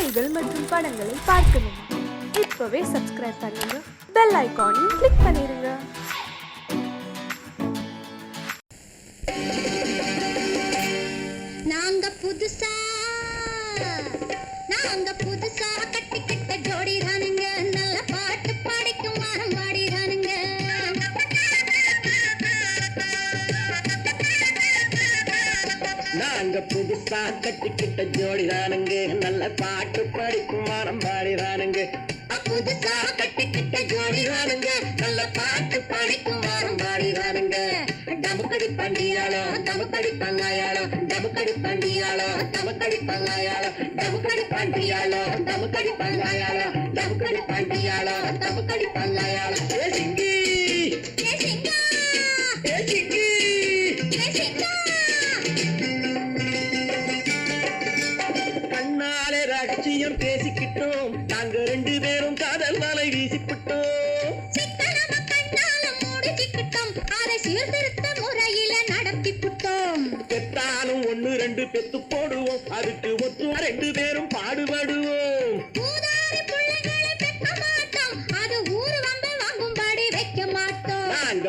செய்திகள் மற்றும் படங்களை பார்க்கணுமா? இப்பவே சப்ஸ்கிரைப் பண்ணுங்க, பெல் ஐகானையும் கிளிக் பண்ணிருங்க. நாங்க புதுசா கட்டிக்கிட்ட ஜோடி தானுங்க, நல்ல பாட்டு பாடிக்கும் வாரம் பாடி தானுங்க. நாங்க புதுசா கட்டிக்கிட்ட ஜோடி தானுங்க, நல்ல பாட்டு பாடிக்கும் வாரம் பாடி தானுங்க. புதுசா கட்டிக்கிட்ட ஜோடி தானுங்க, நல்ல பாட்டு பாடிக்கும் வாரம் பாடி தானுங்க. டமுக்கடி பண்டியாளோ டமுக்கடி பங்காயாளோ, டமுக்கடி பண்டியாளோ டமுக்கடி பங்காயாளோ, டமுக்கடி பண்டியாளோ டமுக்கடி பங்காயாளோ, டமுக்கடி பண்டியாளோ டமுக்கடி பங்காயாளோ. ஏ சிங்கி ஏ சிங்கா ஏ சிங்கி ஏ சிங்கா. கண்ணாலே ரகசியம் பேசிக்கிட்டோம், நாங்க ரெண்டு பேரும் காதல் வலை வீசிக்கிட்டோம். சீர்திருத்த முறையில நடத்தி புட்டோம். பெத்தாலும் ஒண்ணு ரெண்டு பெத்து போடுவோம், அதுக்கு ஒத்துவ ரெண்டு பேரும் பாடுபடுவோம். ஊதாரி பிள்ளைகளை பெக்க மாட்டோம், அது ஊரு வந்து வாங்கும்படி வைக்க மாட்டோம். நாங்க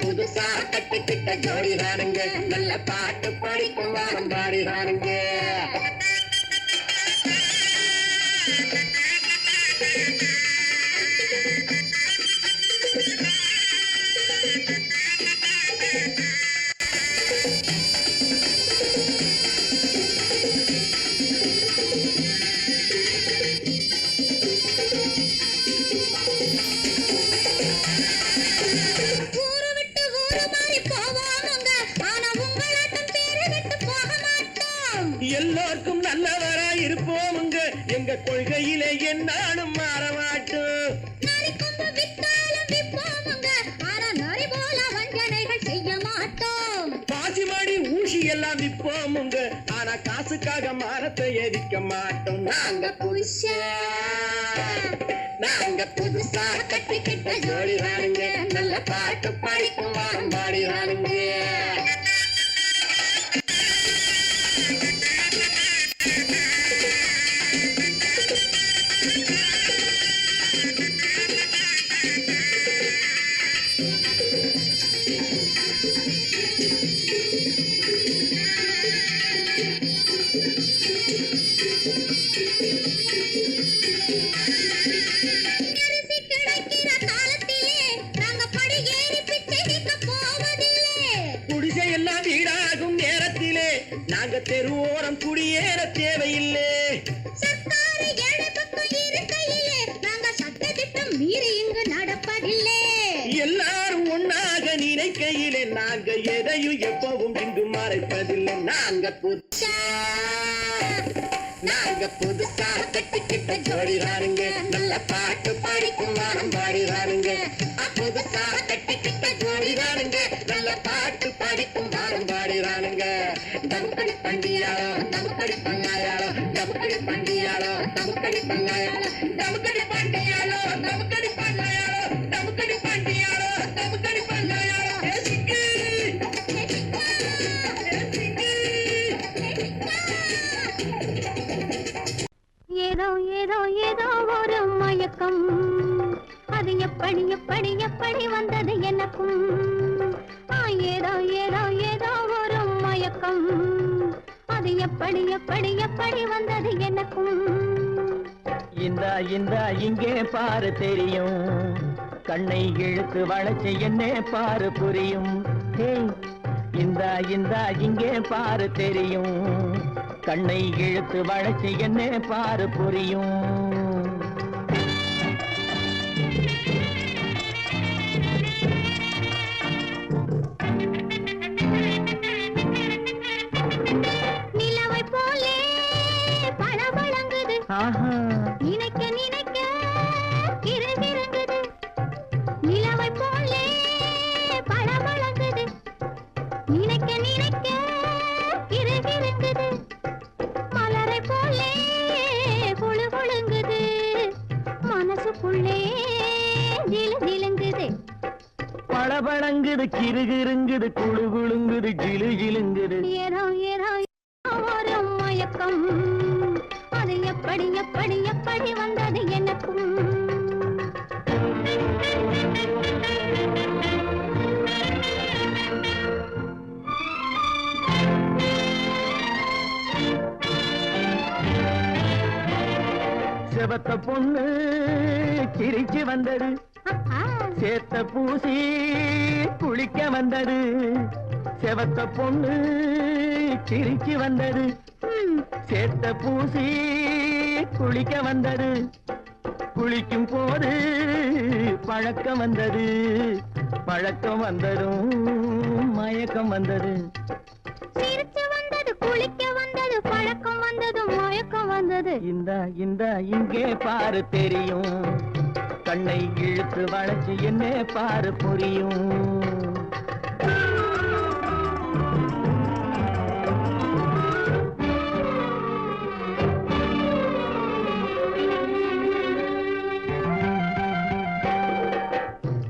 புதுசா கட்டிக்கிட்ட ஜோடி தானுங்க, நல்ல பாட்டு படிக்கும் வாரம் பாடி தானுங்க. எல்லாருக்கும் நல்லவரா இருப்போமுங்க, எங்க கொள்கையிலே என்னாலும் மாற மாட்டோம். பாசிமாடி ஊசி எல்லாம் விற்போமுங்க, ஆனா காசுக்காக மரத்தை எரிக்க மாட்டோம். நாங்க புதுசா கட்டிக்கிட்ட ஜோடி தானுங்க, நல்ல பாட்டு பாடிக்கும் வாரம் பாடி தானுங்க. குடிசையெல்லாம் வீடாகும் நேரத்திலே நாங்க தெருவோரம் குடியேற தேவையில்லை. எல்லாரும் ஒன்னாக நினைக்கையிலே நாங்க எதையும் எப்பவும் இங்கு மறைப்பதில்லை. நாங்க புதுசா கட்டிக்கிட்ட ஜோடி தானுங்க, நல்ல பாட்டு பாடிக்கும் வாரம் பாடி தானுங்க. புதுசா கட்டிக்கிட்ட ஜோடி தானுங்க, நல்ல பாட்டு பாடிக்கும் வாரம் பாடி தானுங்க. டமுக்கடி பண்டியாளோ டமுக்கடி பங்காயாளோ, டமுக்கடி பண்டியாளோ டமுக்கடி பங்காயாளோ, டமுக்கடி பண்டியாளோ டமுக்கடி பங்காயாளோ, டமுக்கடி பண்டியாளோ டமுக்கடி பங்காயாளோ. ஏதோ ஏதோ ஏதோ ஒரு மயக்கம், அது எப்படி எப்படி எப்படி வந்தது எனக்கும். ஏதோ ஏதோ ஏதோ ஒரு மயக்கம், அது எப்படி எப்படி எப்படி வந்தது எனக்கும். இந்தா இந்தா இங்கே பாரு தெரியும், கண்ணை இழுத்து வளைச்சு என்ன பாரு புரியும். இந்தா இந்தா இங்கே பாரு தெரியும், கண்ணை இழுத்து வளைச்சு என்ன பாரு புரியும். நிலவை போலே பளபளங்குது, நினைக்க நினைக்க கிறுகிறுங்குது. நிலவை போலே பளபளங்குது, நினைக்க நினைக்க கிறுகிறுங்குது. மலரை போலே குழு குழுங்குது, மனசுக்குள்ளே ஜிலு ஜிலுங்குது. பளபளங்குது கிறுகிறுங்குது குழு குழுங்குது ஜிலு ஜிலுங்குது. ஏதோ ஏதோ ஒரு மயக்கம், மயக்கம் அது எப்படி எப்படி எப்படி வந்தது எனக்கும் செவத்த பொண்ணு சிரிச்சு வந்தது சேத்த பூசி குளிக்க வந்தது செவத்த பொண்ணு சிரிச்சு வந்தது சேத்த பூசி குளிக்க வந்தது குளிக்கும் போது பழக்கம் வந்தது பழக்கம் வந்ததும் மயக்கம் வந்தது சிரிச்சு வந்தது குளிக்க வந்தது பழக்கம் வந்தது மயக்கம் வந்தது இந்த இங்கே பாரு தெரியும் கண்ணை இழுத்து வளைச்சு என்ன பாரு புரியும்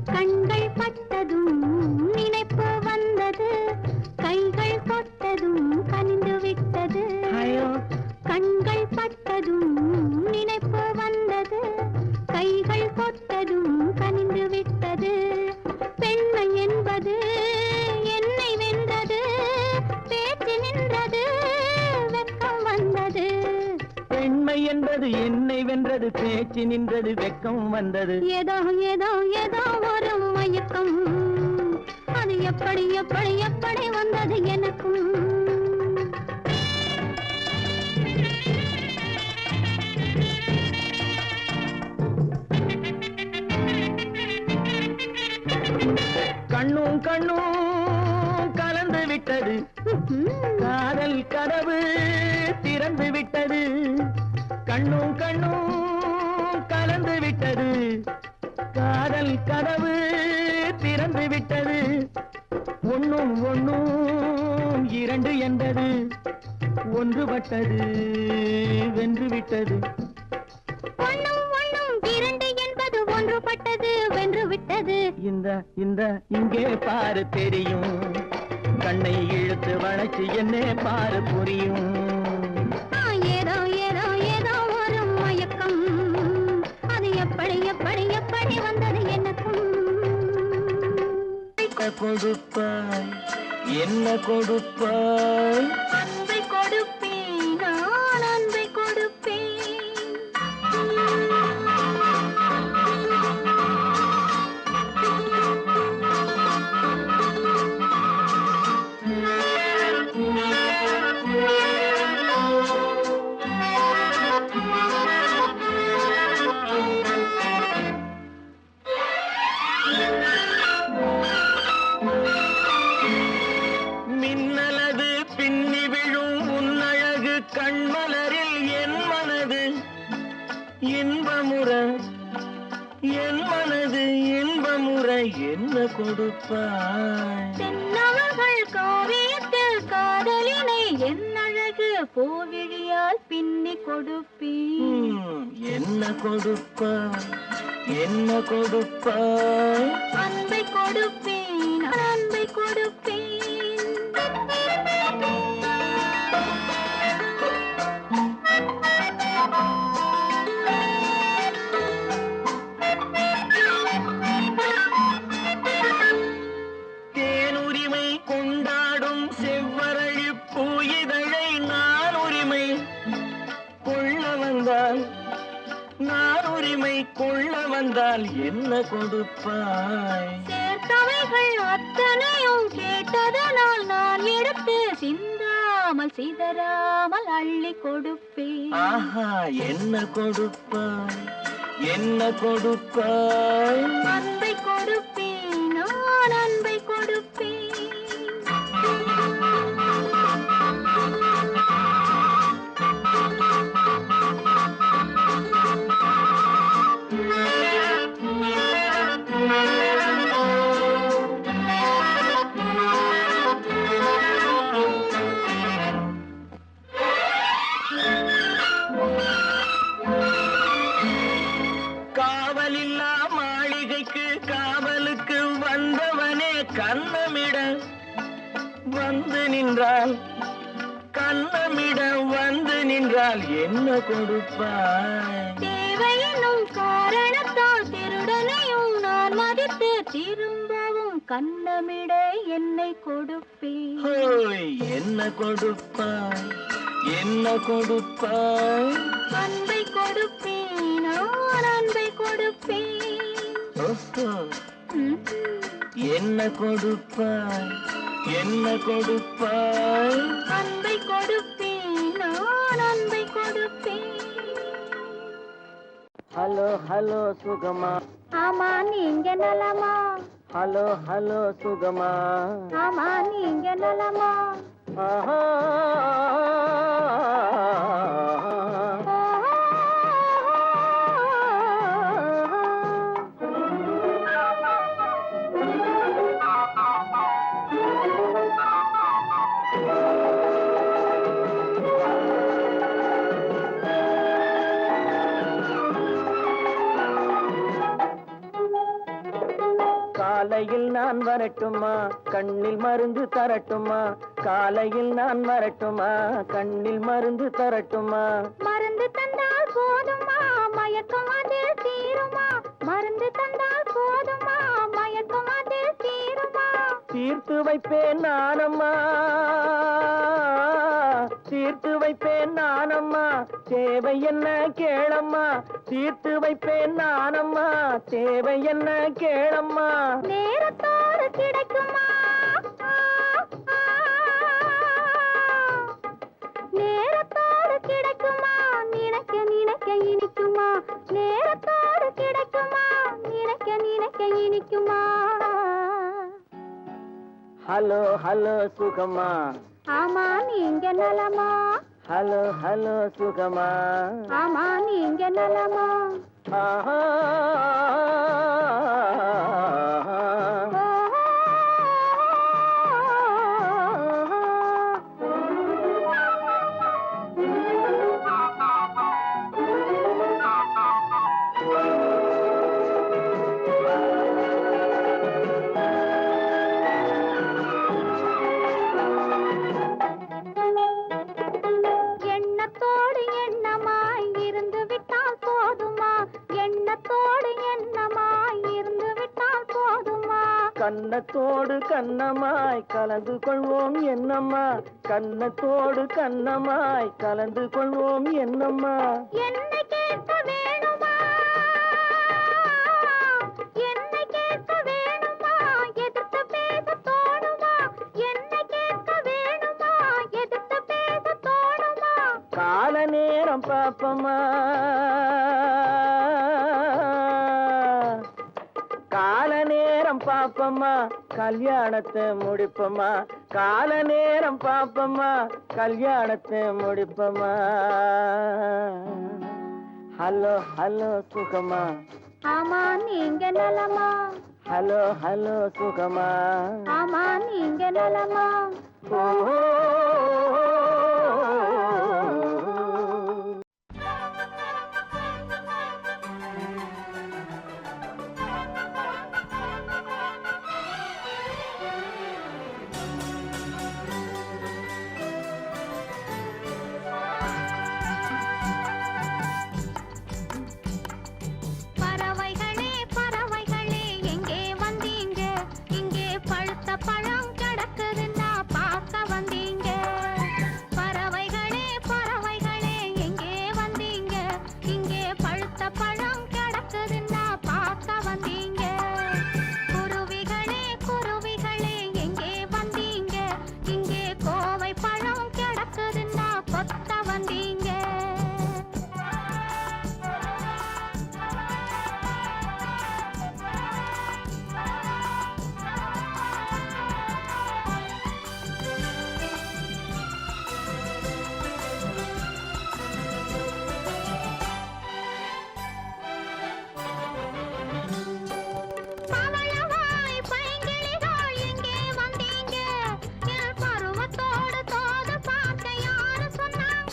கண்கள் பட்டதும் நினைப்பு வந்தது கைகள் தொட்டதும் கனிந்து விட்டது கண்கள் பட்டதும் நினைப்பு வந்தது கைகள் தொட்டதும் கனிந்து விட்டது பெண்மை என்பது என்னை வென்றது பேச்சு நின்றது வெட்கம் வந்தது பெண்மை என்பது என்னை வென்றது பேச்சு நின்றது வெட்கம் வந்தது ஏதோ ஏதோ ஏதோ ஒரு மயக்கம் அது எப்படி எப்படி எப்படி வந்தது எனக்கும் கண்ணும் கண்ணும் கலந்து விட்டது காதல் கதவு திறந்து விட்டது கண்ணும் கண்ணும் கலந்து விட்டது காதல் கதவு திறந்து விட்டது ஒண்ணும் ஒண்ணும் இரண்டு என்பது ஒன்றுபட்டது வென்று விட்டது ஒண்ணும் ஒண்ணும் இரண்டு என்பது ஒன்றுபட்டது வென்று விட்டது இந்த இங்கே பாரு தெரியும் கண்ணை இழுத்து வளைச்சு என்ன பாரு புரியும் ஏதோ ஏதோ ஏதோ ஒரு மயக்கம் அது எப்படி எப்படி எப்படி வந்தது எனக்கும் கொடுப்பாய் என்ன கொடுப்பாய் அன்பை கொடுப்பேன் நான் அன்பை கொடுப்பேன் மின்னலது பின்னி விழும் உன்னழகு கண்மலரில் என் மனது இன்பமுற என் மனது இன்பமுற என்ன கொடுப்பாய் தென்னவர்கள் காவியத்தில் காதலினை என் அழகு பூவிழியால் பின்னி கொடுப்பேன் என்ன கொடுப்பாய் என்ன கொடுப்பாய் அன்பை கொடுப்பேன் அன்பை கொடுப்பேன் தேனுரிமை கொண்டாடும் செவ்வரளி பூயிதழை நான் உரிமை கொள்ள வந்தால் நான் உரிமை கொள்ள வந்தால் என்ன கொடுப்பாய் சேர்த்தவைகள் அத்தனையும் கேட்டதனால் நான் எடுத்து சிந்தாமல் சிதறாமல் அள்ளி கொடுப்பேன் ஆஹா என்ன கொடுப்பாய் என்ன கொடுப்பாய் அன்பை கொடுப்பேன் நான் அன்பை கொடுப்பேன் காவலில்லா மாளிகைக்கு காவலுக்கு வந்தவனே கன்னமிட வந்து நின்றால் கன்னமிட வந்து நின்றால் என்ன கொடுப்பாய்? தேவையெனும் காரணத்தால் திருடனையும் நான் மதித்து திரும்பவும் கண்ணமிட என்னை கொடுப்பேன். ஹோய், என்ன கொடுப்பாய்? என்ன கொடுப்பாய்? அன்பை கொடுப்பேன், நான் அன்பை கொடுப்பேன். ஓஹோ, என்ன கொடுப்பாய்? என்ன கொடுப்பாய்? அன்பை கொடுப்பேன், நான் அன்பை கொடுப்பேன். ஹலோ ஹலோ சுகமா, ஆமா நீங்க நலமா? ஹலோ ஹலோ சுகமா, ஆமா நீங்க நலமா? ஆஹா. காலையில் நான் வரட்டுமா, கண்ணில் மருந்து தரட்டுமா? காலையில் நான் வரட்டுமா, கண்ணில் மருந்து தரட்டுமா? மருந்து தந்தால் போதுமா, மயக்கம் அதில் தீருமா? மருந்து தந்தால் போதுமா, மயக்கம் அதில் தீருமா? தீர்த்து வைப்பேன் நானம்மா, தீர்த்து வைப்பேன் நானம்மா, தேவை என்ன கேளம்மா? தீர்த்து வைப்பேன் நானம்மா, தேவை என்ன கேளம்மா? நேரத்தோடு கிடைக்குமா? நேரத்தோடு கிடைக்குமா? நினைக்க நினைக்க இனிக்குமா? நேரத்தோடு கிடைக்குமா? நினைக்க நினைக்க இனிக்குமா? ஹலோ ஹலோ சுகமா, ஆமா நீங்க நலமா? ஹலோ ஹலோ சுகமா, ஆமா நீங்க நலமா? ஆஹா. எண்ணத்தோடு எண்ணமாய் இருந்து விட்டால் போதுமா? எண்ணத்தோடு எண்ணமாய் இருந்து விட்டால் போதுமா? கண்ணத்தோடு கண்ணமாய் கலந்து கொள்வோம் என்னம்மா? கண்ணத்தோடு கண்ணமாய் கலந்து கொள்வோம் என்னம்மா? என்னை கேட்க வேணுமா? என்னை கேட்க வேணுமா? எதிர்த்து பேச தோணுமா? என்னை கேட்க வேணுமா? எதிர்த்து பேச தோணுமா? கால நேரம் பாப்பமா, கால நேரம் பாப்பமா, கல்யாணத்தை முடிப்பமா? கால நேரம் பாப்பமா, கல்யாணத்தை முடிப்பமா? ஹலோ ஹலோ சுகமா, ஆமா நீங்க நலமா? ஹலோ ஹலோ சுகமா, ஆமா நீங்க நலமா? ஓ. பறவைகளே பறவைகளே எங்கே வந்தீங்க? இங்கே பழுத்த பழம் கிடக்குதுன்னா பார்க்க வந்தீங்க. பறவைகளே பறவைகளே எங்கே வந்தீங்க? இங்கே பழுத்த பழம் கிடக்குதுன்னா பார்க்க வந்தீங்க. குருவிகளே குருவிகளே எங்கே வந்தீங்க? இங்கே கோவை பழம் கிடக்குதுன்னா கொத்த வந்தீங்க. பவளவாய் பைங்கிளிகள் எங்கே வந்தீங்க? என் பருவத்தோடு தோது பார்க்க யாரு சொன்னாங்க?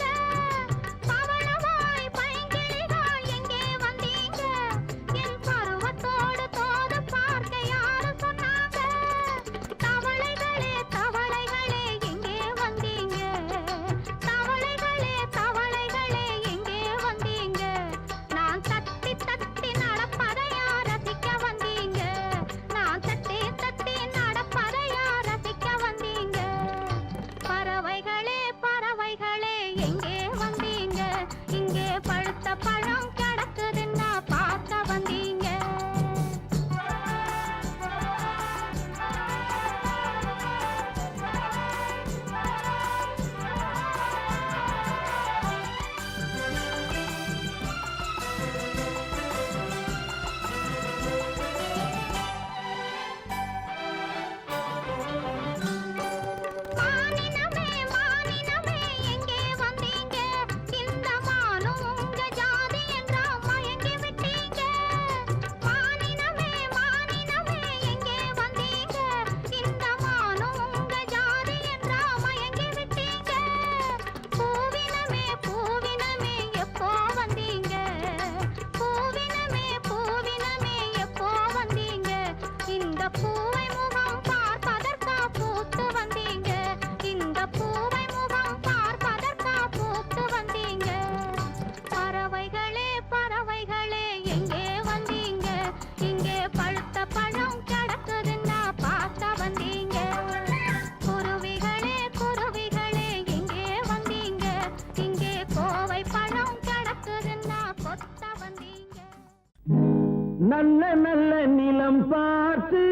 நல்ல நல்ல நிலம் பார்த்து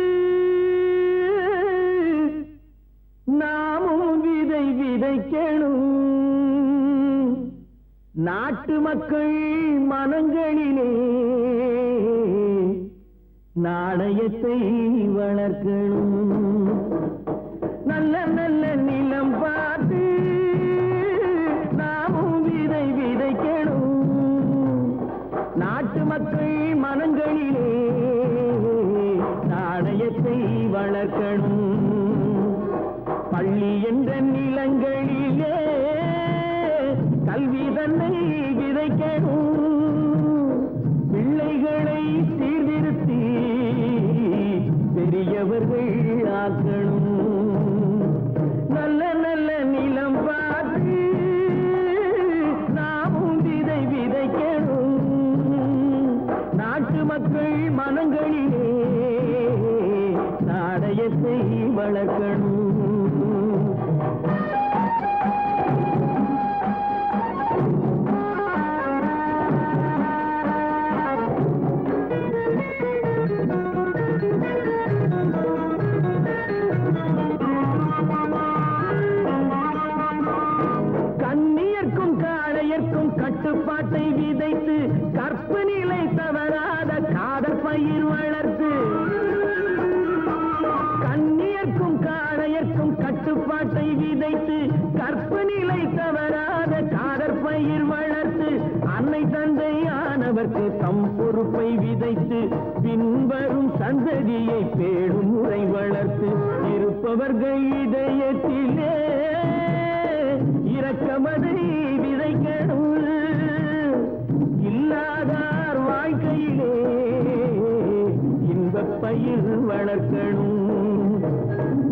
நாமும் விதை விதைக்கணும். நாட்டு மக்கள் மனங்களிலே நாணயத்தை வளர்க்கணும். நல்ல நல்ல நிலம் பார்த்து நாமும் விதை விதைக்கணும். நாட்டு மக்கள் மனங்களிலே நாணயத்தை வளர்க்கணும். பள்ளி என்ற நிலங்களிலே கல்வி தன்னை விதைக்கணும். பிள்ளைகளை சீர்திருத்தி பெரியவர்கள் ஆக்கணும். நல்ல நல்ல நிலம் பார்த்து நாமும் விதை விதைக்கணும். நாட்டு மக்கள் மனங்களிலே நாணயத்தை வளர்க்கணும். கட்டுப்பாட்டை விதைத்து கற்பு நிலை தவறாத காதல் பயிர் வளர்த்து கண்ணியர்க்கும் காளையர்க்கும் கட்டுப்பாட்டை விதைத்து கற்பு நிலை தவறாத காதல் பயிர் வளர்த்து அன்னை தந்தையானவர்க்கு தம் பொறுப்பை விதைத்து பின்வரும் சந்ததியை பேடும் முறை வளர்த்து இருப்பவர்கள் இதயத்திலே இரக்கமதை விதைக்கணும். இல்லாதார் வாழ்க்கையிலே இன்பப் பயிர் வளர்க்கணும்.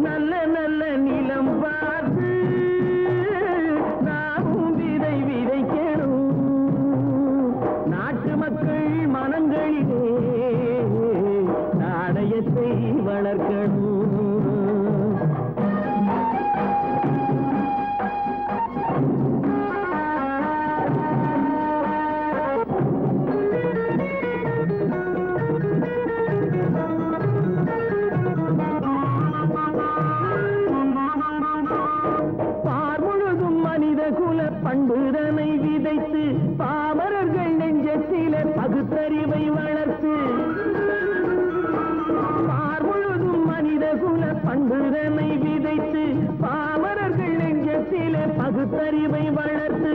நல்ல நல்ல நிலம் பார்த்து நாமும் விதை விதைக்கணும். நாட்டு மக்கள் மனங்களிலே நாணயத்தை வளர்க்கணும். பண்புதனை விதைத்து பாமரர்கள் நெஞ்சத்திலே பகுத்தறிவை வளர்த்து பார்முழுதும் மனித குல பண்புதனை விதைத்து பாமரர்கள் நெஞ்சத்திலே பகுத்தறிவை வளர்த்து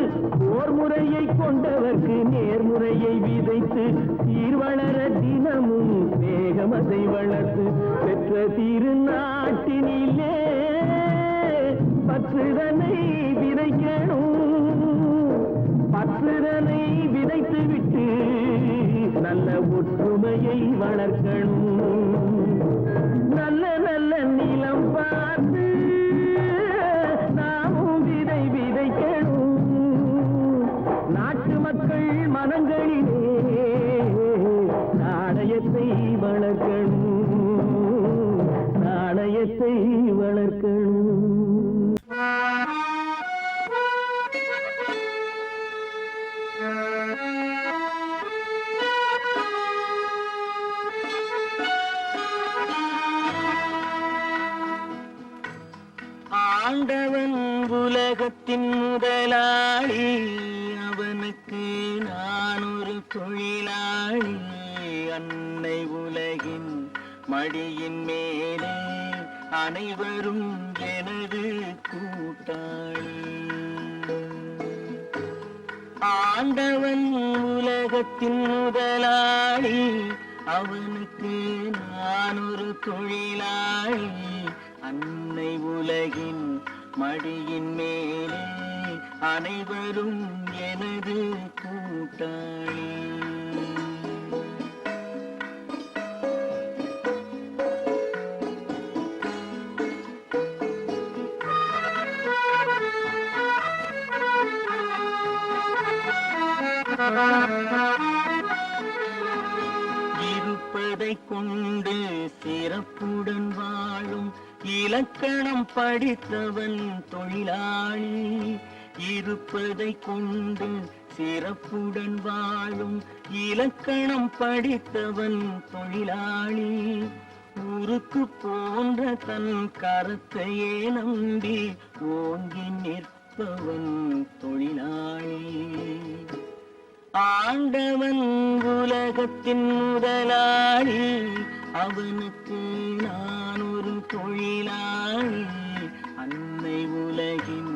ஓர் முறையை கொண்டவர்க்கு நேர்முறையை விதைத்து சீர் வளர தினமும் வேகமதை வளர்த்து பெற்ற திருநாட்டினிலே பற்றுதனை விதைக்கணும். பற்றுதனை விதைத்து விட்டு நல்ல ஒற்றுமையை வளர்க்கணும். நல்ல நல்ல நிலம் பார்த்து நாமும் விதை விதைக்கணும். நாட்டு மக்கள் மனங்களிலே நாணயத்தை வளர்க்கணும். நாணயத்தை வளர்க்கணும். ஆண்டவன் உலகத்தின் முதலாளி, அவனுக்கு நான் ஒரு தொழிலாளி. அன்னை உலகின் மடியின் மேலே அனைவரும் எனது கூட்டாளி. ஆண்டவன் உலகத்தின் முதலாளி, அவனுக்கு நான் ஒரு தொழிலாளி. அன்னை உலகின் மடியின் மேலே அனைவரும் எனது கூட்டாளி. இருப்பதை கொண்டு சிறப்புடன் வாழும் இலக்கணம் படித்தவன் தொழிலாளி. இருப்பதை கொண்டு சிறப்புடன் வாழும் இலக்கணம் படித்தவன் தொழிலாளி. ஊருக்கு போன்ற தன் கருத்தையே நம்பி ஓங்கி நிற்பவன் தொழிலாளி. ஆண்டவன் உலகத்தின் முதலாளி, அவனுக்கு நான் ஒரு தொழிலாளி. அன்னை உலகின்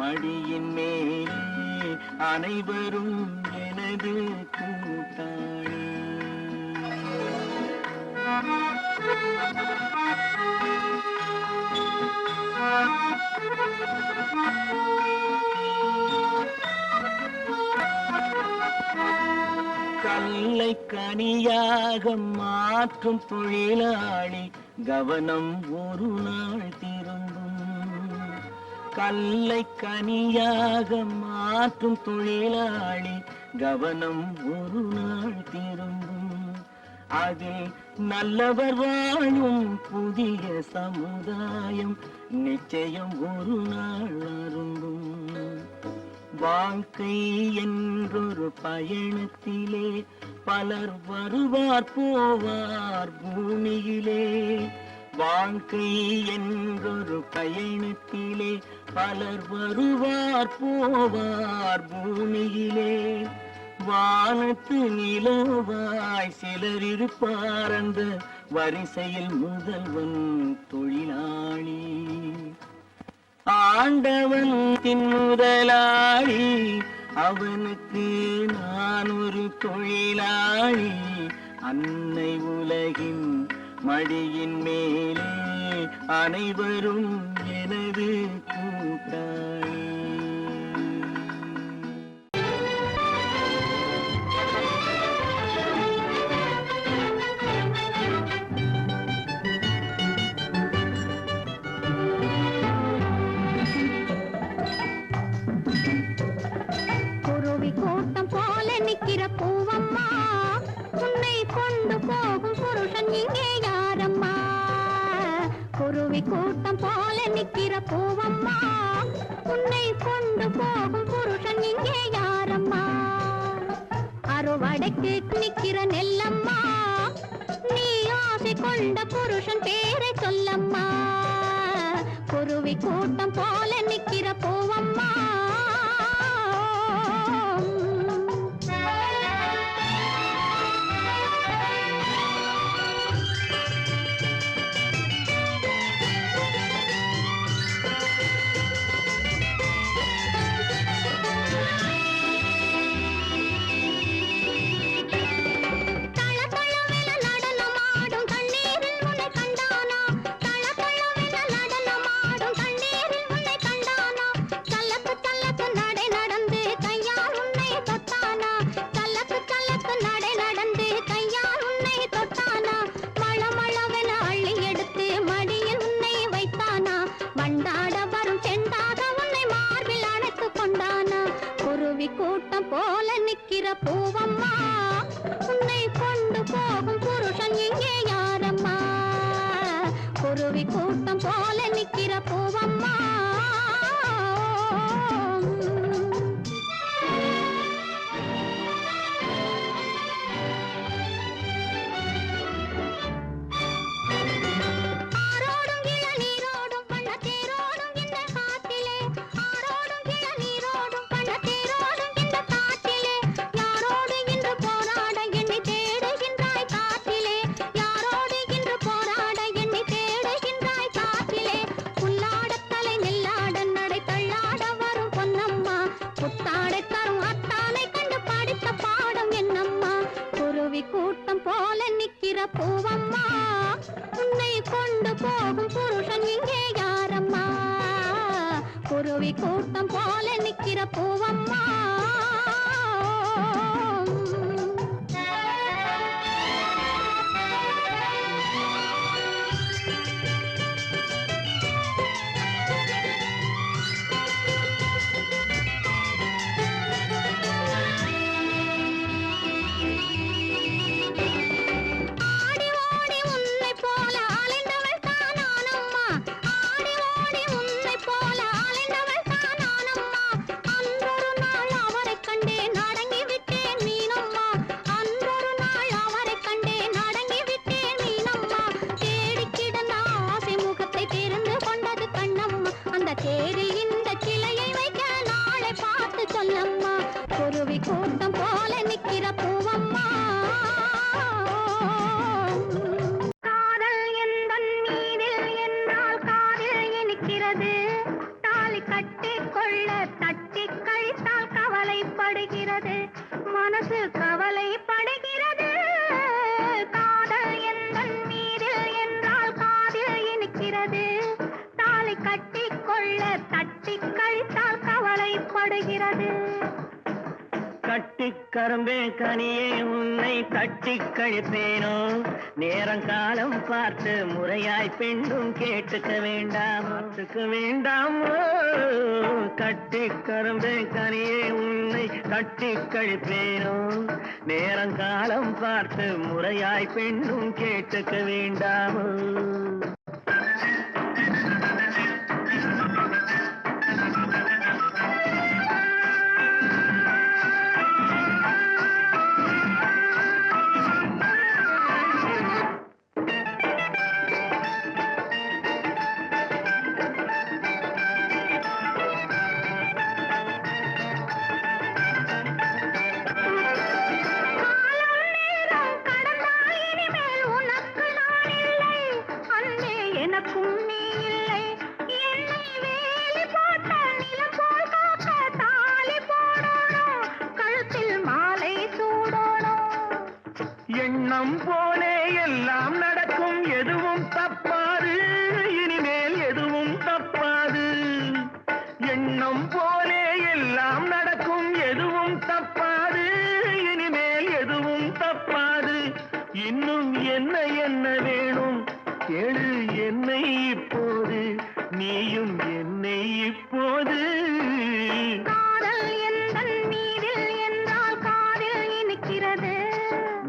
மடியின் மேலே அனைவரும் எனது கூட்டாளி. கல்லை கனியாக மாற்றும் தொழிலாளி, கவனம் ஒரு நாள் திரும்பும். கல்லை கனியாக மாற்றும் தொழிலாளி, கவனம் ஒரு நாள் திரும்பும். அதில் நல்லவர் வாழும் புதிய சமுதாயம் நிச்சயம் ஒரு நாள் அரும்பும். வாழ்க்கை என்றொரு பயணத்திலே பலர் வருவார் போவார் பூமியிலே. வாழ்க்கை என்றொரு பயணத்திலே பலர் வருவார் போவார் பூமியிலே. வானத்து நிலவாய் சிலர் இருப்பார் அந்த வரிசையில் முதல்வன் தொழிலாளி. ஆண்டவன் முதலாளி, அவனுக்கு நான் ஒரு தொழிலாளி. அன்னை உலகின் மடியின் மேலே அனைவரும் எனது கூட்டாளி. நிக்கிற பூவம்மா, உன்னை கொண்டு போகும் புருஷன் இங்கே யாரம்மா? குருவி கூட்டம் போல நிக்கிற பூவம்மா, உன்னை கொண்டு போகும் புருஷன் இங்கே யாரம்மா? அறுவடைக்கு நிக்கிற நெல்லம்மா, நீ ஆசை கொண்ட புருஷன் பேரை சொல்லம்மா. குருவி கூட்டம் போல நிக்கிற பூவம்மா. கூட்டம் போல நிக்கிற பூவம்மா, உன்னை கொண்டு போகும் புருஷன் இங்கே யாரம்மா? குருவி கூட்டம் போல நிக்கிற பூவம்மா. கூட்டம் போல நிக்கிற பூவம்மா, உன்னை கொண்டு போகும் புருஷன் இங்கே யாரம்மா? குருவி கூட்டம் போல நிக்கிற பூவம்மா. குருவி கூட்டம் போல நிக்கிற பூவம்மா. காதல் எந்தன் மீதில் என்றால் காதில் இனிக்கிறது. தாலி கட்டி கொள்ள தட்டி கழித்தால் கவலைப்படுகிறது. மனசு கவலைப்படுகிறது. காதல் எந்தன் மீதில் என்றால் காதில் இனிக்கிறது. தாலி கட்டி கொள்ள தட்டி கழித்தால் கவலைப்படுகிறது. கட்டிக் கரும்பே கனியே உன்னை தட்டிக் கழிப்பேனோ, நேரங்காலம் பார்த்து முறையாய் பெண்ணும் கேட்டுக்க வேண்டாமோ. கட்டிக் கரும்பே கனியே உன்னை தட்டிக் கழிப்பேனோ, நேரங்காலம் பார்த்து முறையாய் பெண்ணும் கேட்டுக்க வேண்டாமோ. எண்ணம் போலே எல்லாம் நடக்கும், எதுவும் தப்பாது, இனிமேல் எதுவும் தப்பாது. எண்ணம் போலே எல்லாம் நடக்கும், எதுவும் தப்பாது, இனிமேல் எதுவும் தப்பாது. இன்னும் என்ன என்ன வேணும் கேளு என்னை இப்போது, நீயும் என்னை இப்போது.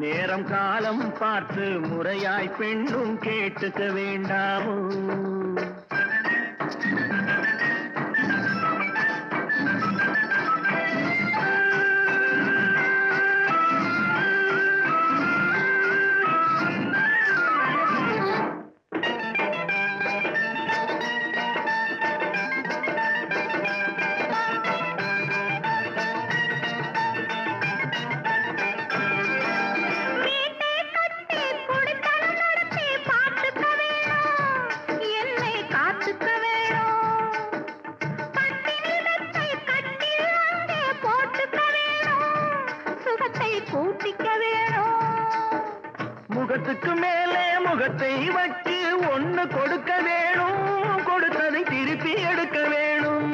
நேரம் காலம் பார்த்து முறையாய் பெண்ணும் கேட்டுக்க வேண்டாமோ. முகத்துக்கு மேலே முகத்தை வச்சு ஒண்ணு கொடுக்க வேணும், கொடுத்ததை திருப்பி எடுக்க வேணும்.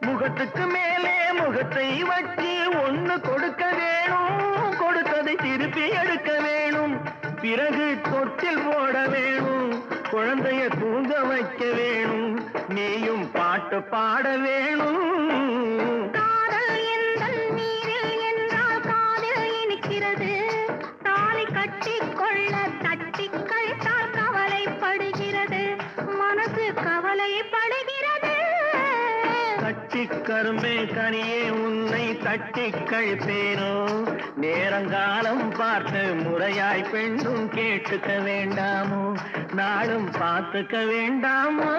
முகத்துக்கு மேலே முகத்தை வச்சு ஒண்ணு கொடுக்க வேணும், கொடுத்ததை திருப்பி எடுக்க வேணும். பிறகு தொட்டில் போட வேணும், குழந்தைய தூங்க வைக்க வேணும், நீயும் பாட்டு பாட வேணும். கரும்பே கனியே உன்னை தட்டிக் கழிப்பேனோ, நேரங்காலம் பார்த்து முறையாய் பெண்ணும் கேட்டுக்க வேண்டாமோ, நாளும் பார்த்துக்க வேண்டாமோ.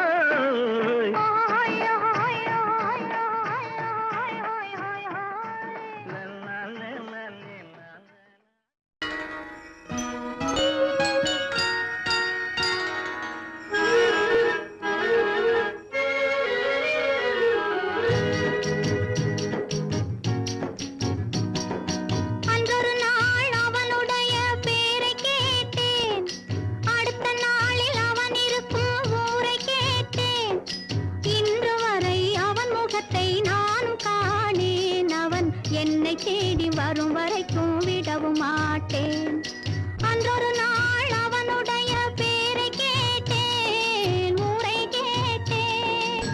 தேடி வரும் வரைக்கும் விடவும் மாட்டேன். அன்றொரு நாள் அவனுடைய பேரை கேட்டேன், ஊரை கேட்டேன்.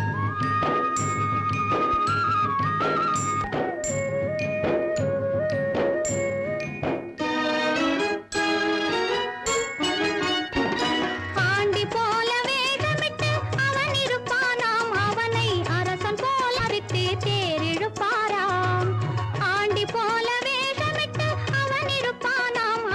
ஆண்டி போல வேகமிட்டு அவன் இருப்பானாம், அவனை அரசன் போல விட்டு தேரிழுப்பாராம். ஆண்டி போல வேகமிட்டு அவன் இருப்பானாம்,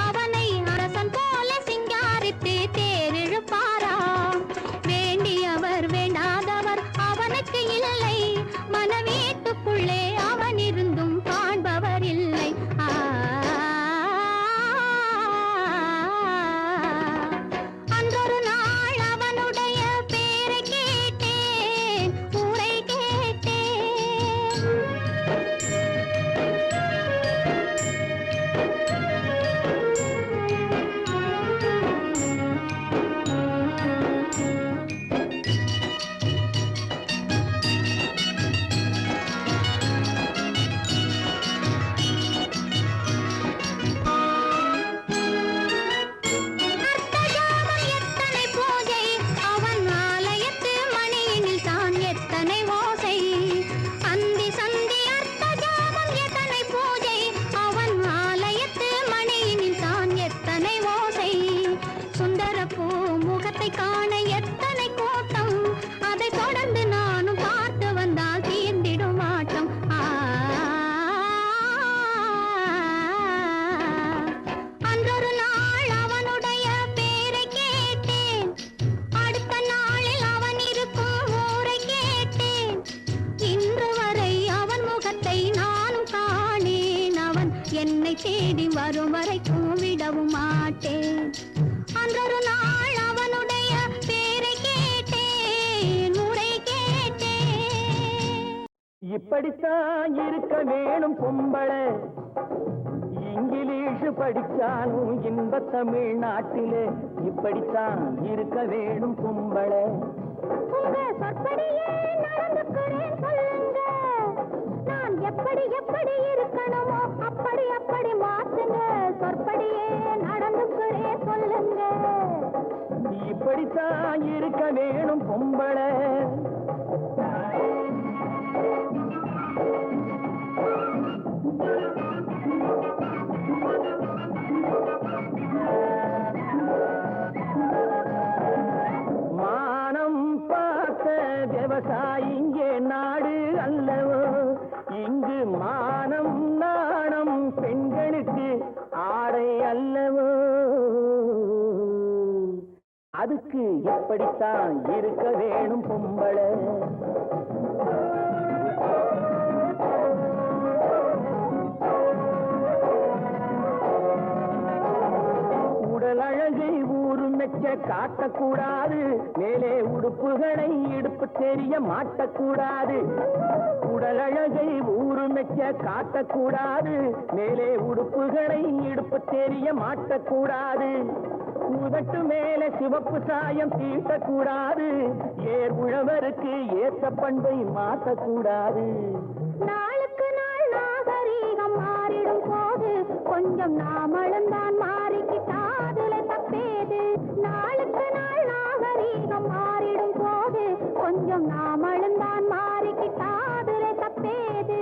என்னை தேடி வரும் வரைக்கும் விடவும் மாட்டேன். அன்றொரு நாள் அவனுடைய பேரை கேட்டேன், முறை கேட்டேன். இப்படித்தான் இருக்க வேணும் பொம்பளை, இங்கிலீஷ் படிச்சாலும் இன்ப தமிழ்நாட்டிலே இப்படித்தான் இருக்க வேணும் பொம்பளை. உங்க சொற்படியே நடந்துக்கிறேன் சொல்லுங்க, நான் எப்படி எப்படி இருக்கணுமோ அப்படி அப்படி மாத்துங்க. சொற்படியே நடந்துக்கிறேன் சொல்லுங்க. இப்படித்தான் இருக்க வேணும் பொம்பளை. மானம் பார்த்த விவசாயிங்கே நாடு அல்லவோ, இங்கு மானம் நாணம் பெண்களுக்கு ஆடை அல்லவோ. அதுக்கு எப்படித்தான் இருக்க வேணும் பொம்பளை. உடல் அழகை ஊரு மெச்ச காட்டக்கூடாது, மேலே உடுப்புகளை இடுப்பு தெரிய மாட்டக்கூடாது. உடல் அழகை ஊரு மெச்ச காட்டக்கூடாது, மேலே உடுப்புகளை இடுப்பு தெரிய மாட்டக்கூடாது. உதட்டு மேல சிவப்பு சாயம் தீட்டக்கூடாது, ஏர் உழவருக்கு ஏற்ற பண்பை மாற்றக்கூடாது. நாளுக்கு நாள் நாகரீகம் மாறிடும் போது கொஞ்சம் நாமளும் தான் மாறிக்கிட்டாதுல தப்பேது. நாளுக்கு நாள் நாகரீகம் மாறிடும் போது கொஞ்சம் நாமளும் தான் மாறிக்கிட்டாதுல தப்பேது.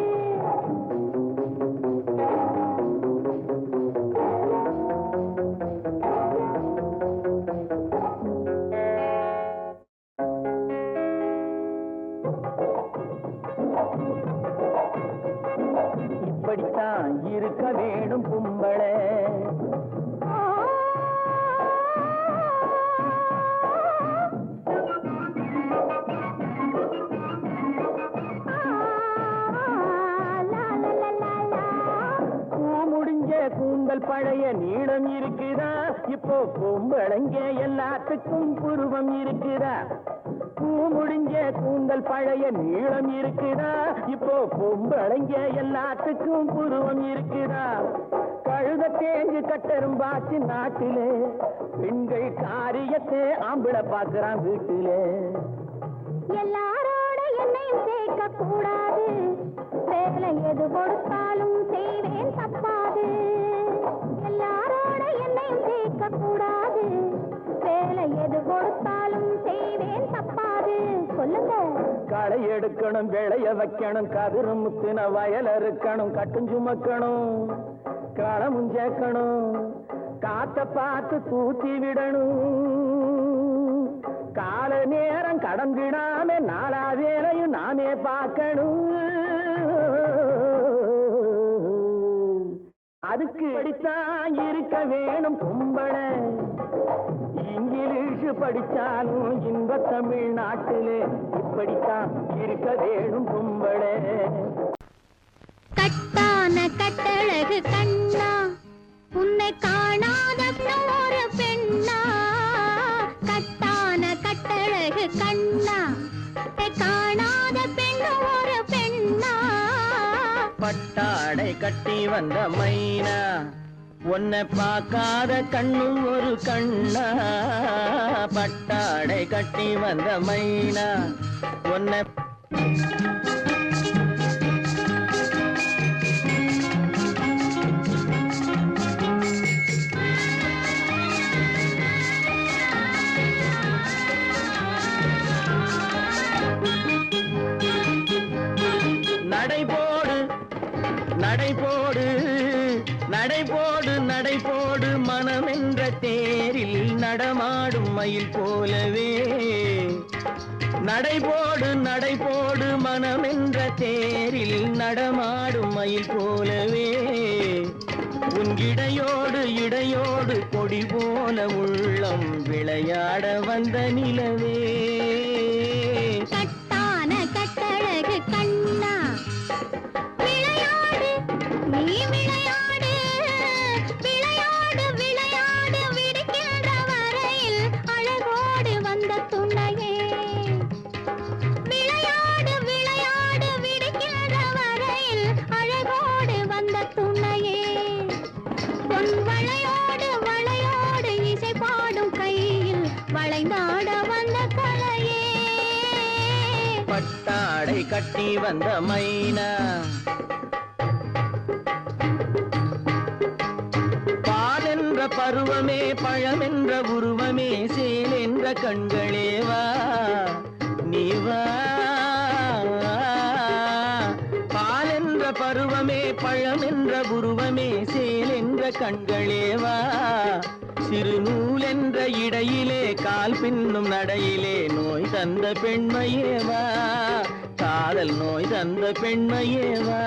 இப்படித்தான் இருக்க வேணும் பொம்பளை. கூந்தல் பழைய நீளம் இருக்குதா, இப்போ பொம்பளைங்க எல்லாத்துக்கும் புருவம் இருக்குதா. பூ முடிஞ்ச கூந்தல் பழைய நீளம் இருக்குதா, இப்போ பொம்பளைங்க எல்லாத்துக்கும் புருவம் இருக்குதா. கழுத தேஞ்சு கட்டரும்பாச்சு நாட்டிலே, பெண்கள் காரியத்தை ஆம்பளை பார்க்கிறான் வீட்டிலே. எல்லாரோட என்னையும் சேர்க்க கூடாது, வேலை எது கொடுத்தாலும் செய்வேன் தப்பாது. எல்லாரோட என்னையும் சேர்க்க கூடாது, வேலை எது கொடுத்தாலும் செய்வேன் தப்பாது. சொல்லுங்க. களை எடுக்கணும், விளைய வைக்கணும், கதிரு முத்தின வயல் இருக்கணும், கட்டும் சுமக்கணும், களமும் சேர்க்கணும், காத்த பார்த்து தூத்தி விடணும். கால நேரம் கடந்திடாம நாலா வேலையும் நாமே பார்க்கணும். அதுக்கு படித்தான் இருக்க வேணும் பொம்பளை, இங்கிலீஷ் படிச்சாலும் இன்ப தமிழ்நாட்டிலே இப்படித்தான் இருக்க வேணும் பொம்பளை. கட்டான கட்டழகு கண்ணா, உன்னை காணாத ஒரு பெண்ணா. கட்டான கட்டழகு கண்ணா, காணாத பெண் ஒரு பெண்ணா. பட்டாடை கட்டி வந்த மைனா, உன்னை பார்க்காத கண்ணும் ஒரு கண்ணா. பட்டாடை கட்டி வந்த மைனா, உன்னை நடைபோடு நடைபோடு நடைபோடு நடைபோடு மனமென்ற தேரில் நடமாடும் மயில் போலவே. நடைபோடு நடைபோடு மனமென்ற தேரில் நடமாடும் மயில் போலவே. உன் இடையோடு இடையோடு கொடி போல உள்ளம் விளையாட வந்த நிலவே. கட்டான கட்டழகு கண்ணா, விளையாடு நீ விளையாடு, கட்டி வந்த மைனா பால் என்ற பருவமே பழம் என்ற உருவமே சேல் என்ற கண்களே வா நீ வா பால் என்ற பருவமே பழம் என்ற உருவமே சேல் என்ற கண்களே வா சிறு நூல் என்ற இடையிலே கால் பின்னும் நடையிலே நோய் தந்த பெண்மையேவா காதல் நோய் தந்த பெண்மையேவா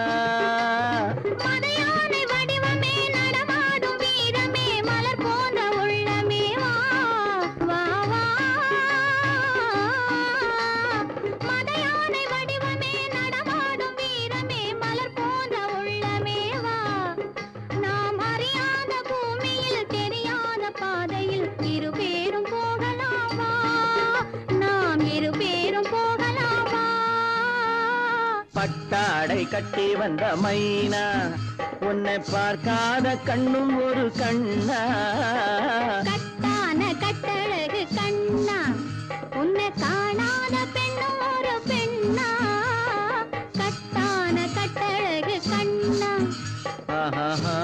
மதையானை வடிவமே நடமாடும் வீரமே மலர் போன்ற உள்ளமே வா வா வா மதையானை வடிவமே நடமாடும் வீரமே மலர் போன்ற உள்ளமே வா நாம் அறியாத பூமியில் தெரியாத பாதையில் இருபேரும் போகலாமா நாம் இருபேரும் போகலாமா பட்டாடை கட்டி வந்த மைனா உன்னை பார்க்காத கண்ணும் ஒரு கண்ணா கட்டான கட்டழகு கண்ணா உன்னை காணாத பெண்ணும் ஒரு பெண்ணா கட்டான கட்டழகு கண்ணா ஆஹா